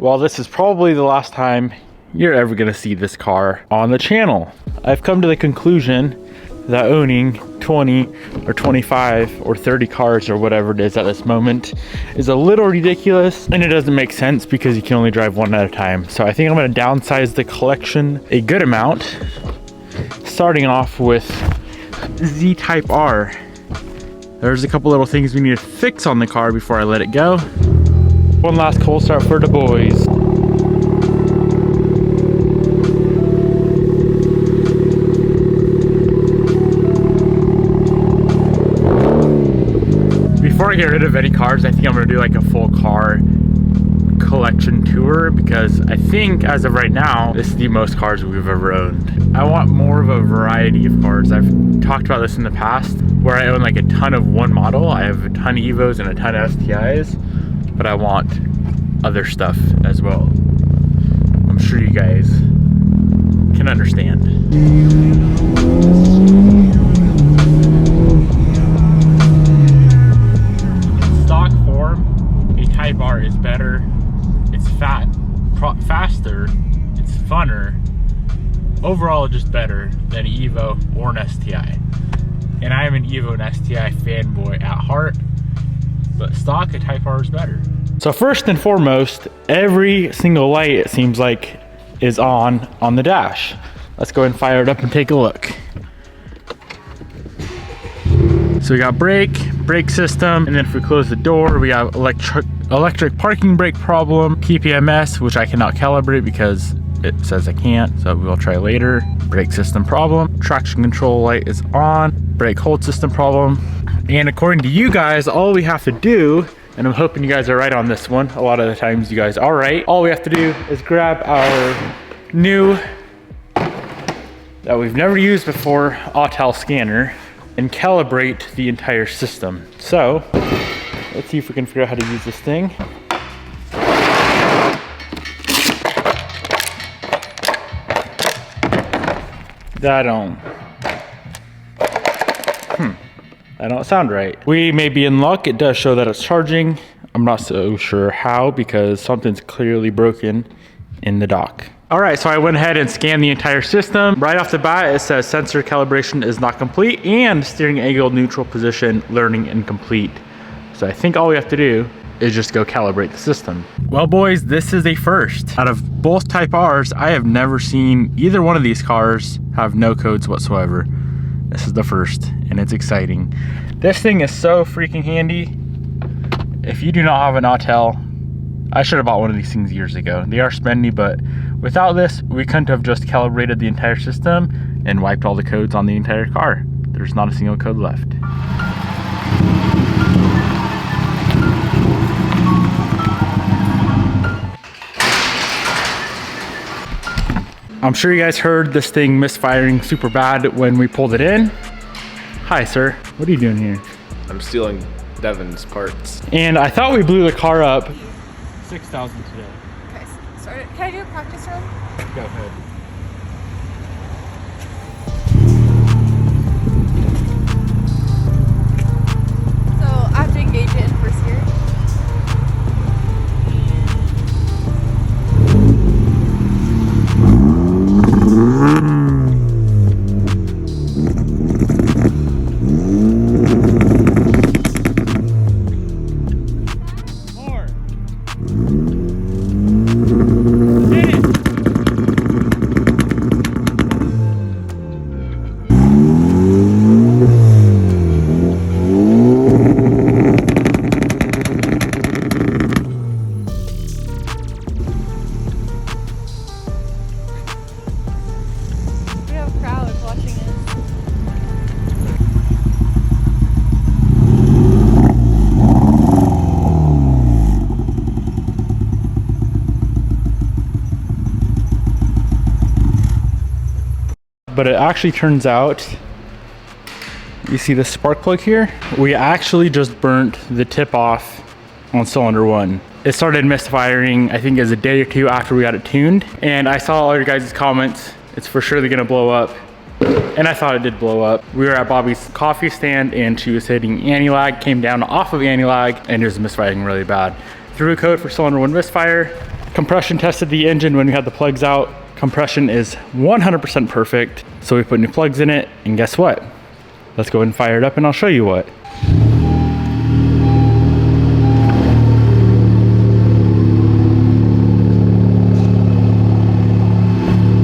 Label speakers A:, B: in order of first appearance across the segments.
A: Well, this is probably the last time you're ever gonna see this car on the channel. I've come to the conclusion that owning 20 or 25 or 30 cars or whatever it is at this moment is a little ridiculous, and it doesn't make sense because you can only drive one at a time. So I think I'm gonna downsize the collection a good amount, starting off with Z-Type R. There's a couple little things we need to fix on the car before I let it go. One last cold start for the boys. Before I get rid of any cars, I think I'm gonna do like a full car collection tour, because I think as of right now, this is the most cars we've ever owned. I want more of a variety of cars. I've talked about this in the past, where I own like a ton of one model. I have a ton of Evos and a ton of STIs, but I want other stuff as well. I'm sure you guys can understand. Type R is better, it's faster, it's funner, overall just better than an Evo or an STI. And I am an Evo and STI fanboy at heart, but stock a Type R is better. So first and foremost, every single light, it seems like, is on the dash. Let's go ahead and fire it up and take a look. So we got brake system, and then if we close the door, we have electric parking brake problem, PPMS, which I cannot calibrate because it says I can't, so we'll try later. Brake system problem, traction control light is on, brake hold system problem. And according to you guys, all we have to do, and I'm hoping you guys are right on this one, a lot of the times you guys are right, all we have to do is grab our new, that we've never used before, Autel scanner, and calibrate the entire system. So let's see if we can figure out how to use this thing. That don't sound right. We may be in luck. It does show that it's charging. I'm not so sure how, because something's clearly broken in the dock. All right, so I went ahead and scanned the entire system. Right off the bat, it says sensor calibration is not complete and steering angle neutral position learning incomplete. So I think all we have to do is just go calibrate the system. Well, boys, this is a first. Out of both Type Rs, I have never seen either one of these cars have no codes whatsoever. This is the first, and it's exciting. This thing is so freaking handy. If you do not have an Autel, I should have bought one of these things years ago. They are spendy, but without this, we couldn't have just calibrated the entire system and wiped all the codes on the entire car. There's not a single code left. I'm sure you guys heard this thing misfiring super bad when we pulled it in. Hi, sir. What are you doing here?
B: I'm stealing Devin's parts.
A: And I thought we blew the car up 6,000 today.
C: Okay, start. Can I do a practice run?
A: Go ahead.
C: So I have to engage it in first gear.
A: But it actually turns out, you see the spark plug here? We actually just burnt the tip off on cylinder one. It started misfiring, I think, as a day or two after we got it tuned. And I saw all your guys' comments. It's for sure gonna blow up. And I thought it did blow up. We were at Bobby's coffee stand and she was hitting anti-lag, came down off of anti-lag, and it was misfiring really bad. Threw a code for cylinder one misfire, Compression tested the engine when we had the plugs out. Compression is 100% perfect. So we put new plugs in it, and guess what? Let's go ahead and fire it up and I'll show you what.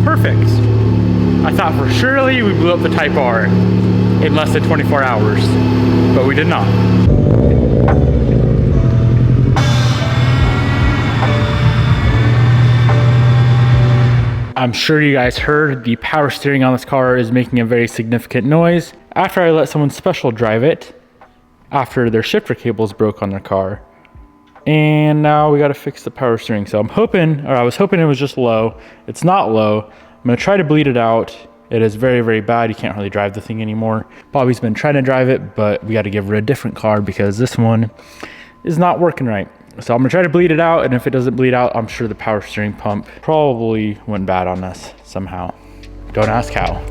A: Perfect. I thought for surely we blew up the Type R in less than 24 hours, but we did not. I'm sure you guys heard the power steering on this car is making a very significant noise. After I let someone special drive it, after their shifter cables broke on their car, and now we gotta fix the power steering. So I was hoping it was just low. It's not low. I'm gonna try to bleed it out. It is very, very bad. You can't really drive the thing anymore. Bobby's been trying to drive it, but we gotta give her a different car because this one is not working right. So I'm gonna try to bleed it out, and if it doesn't bleed out, I'm sure the power steering pump probably went bad on us somehow. Don't ask how.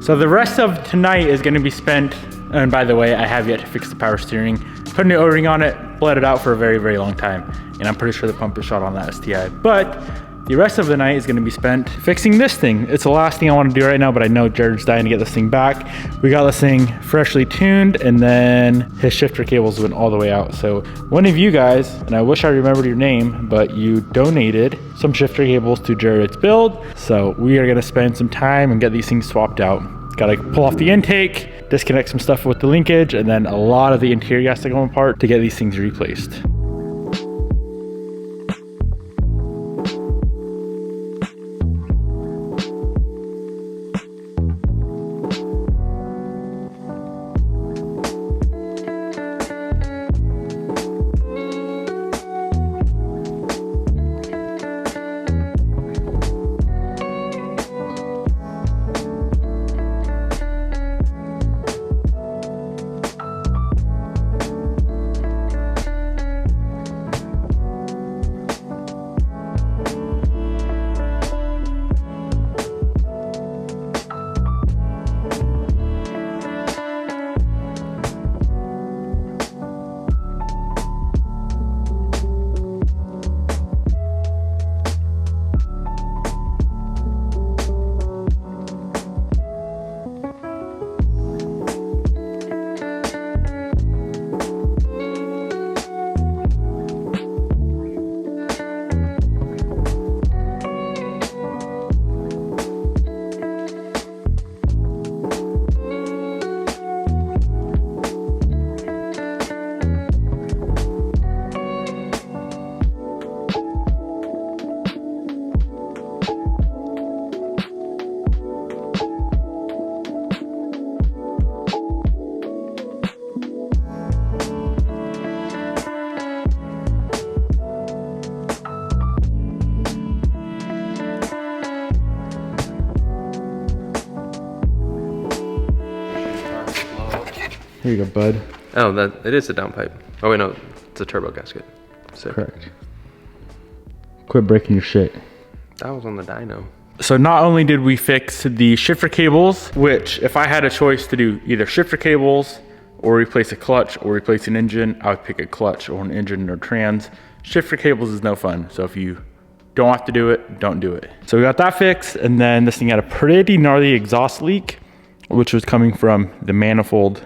A: So the rest of tonight is gonna be spent, and by the way, I have yet to fix the power steering. Put a new O-ring on it, bled it out for a very, very long time. And I'm pretty sure the pump is shot on that STI. But the rest of the night is gonna be spent fixing this thing. It's the last thing I wanna do right now, but I know Jared's dying to get this thing back. We got this thing freshly tuned, and then his shifter cables went all the way out. So one of you guys, and I wish I remembered your name, but you donated some shifter cables to Jared's build. So we are gonna spend some time and get these things swapped out. Gotta pull off the intake, disconnect some stuff with the linkage, and then a lot of the interior has to go apart to get these things replaced. Here you go, bud.
B: Oh, it is a downpipe. Oh wait, no, it's a turbo gasket. So
A: Correct. Quit breaking your shit.
B: that was on the dyno.
A: So not only did we fix the shifter cables, which if I had a choice to do either shifter cables or replace a clutch or replace an engine, I would pick a clutch or an engine or trans. Shifter cables is no fun. So if you don't have to do it, don't do it. So we got that fixed, and then this thing had a pretty gnarly exhaust leak, which was coming from the manifold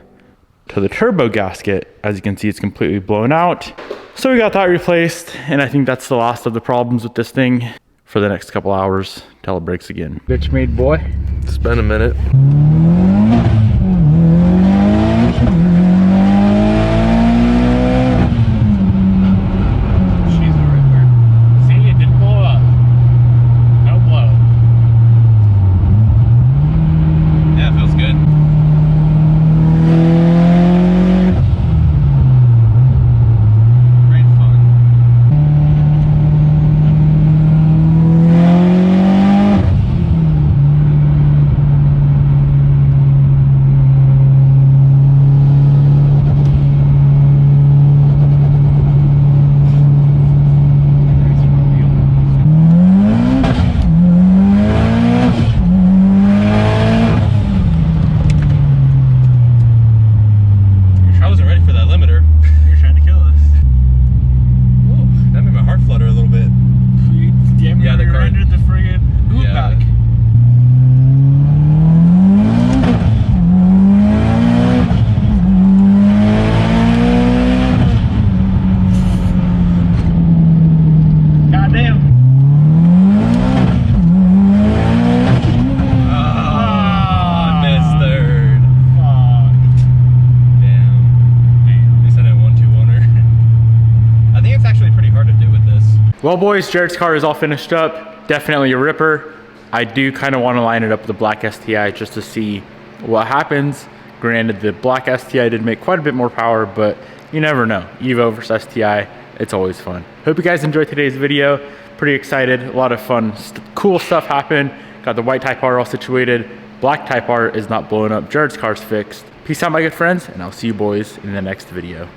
A: to the turbo gasket. As you can see, it's completely blown out. So we got that replaced, and I think that's the last of the problems with this thing. for the next couple hours till it breaks again. Bitch made boy.
B: It's been a minute.
A: Well, boys, Jared's car is all finished up. Definitely a ripper. I do kind of want to line it up with the black STI just to see what happens. Granted, the black STI did make quite a bit more power, but you never know. Evo versus STI, it's always fun. Hope you guys enjoyed today's video. Pretty excited. A lot of fun, cool stuff happened. Got the white Type R all situated. Black Type R is not blowing up. Jared's car's fixed. Peace out, my good friends, and I'll see you boys in the next video.